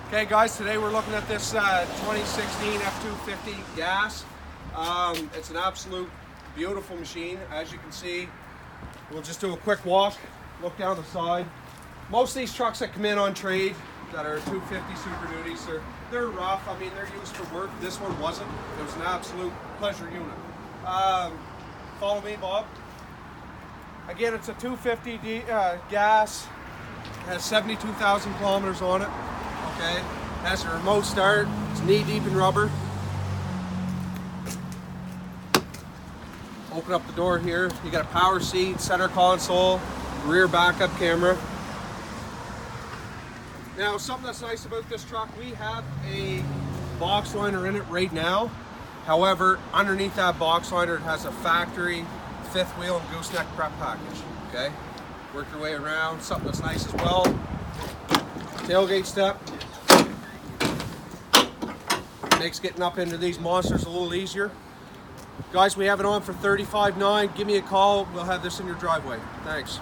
Okay guys, today we're looking at this 2016 F250 gas. It's an absolute beautiful machine. As you can see, we'll just do a quick walk, look down the side. Most of these trucks that come in on trade that are 250 Super Duties, they're rough. I mean, they're used for work. This one wasn't. It was an absolute pleasure unit. Follow me, Bob. Again, it's a 250 gas. It has 72,000 kilometers on it. Okay, has a remote start. It's knee deep in rubber. Open up the door here. You got a power seat, center console, rear backup camera. Now, something that's nice about this truck, we have a box liner in it right now. However, underneath that box liner, it has a factory fifth wheel and gooseneck prep package. Okay, work your way around. Something that's nice as well. Tailgate step. Makes getting up into these monsters a little easier. Guys, we have it on for $35,900. Give me a call. We'll have this in your driveway. Thanks.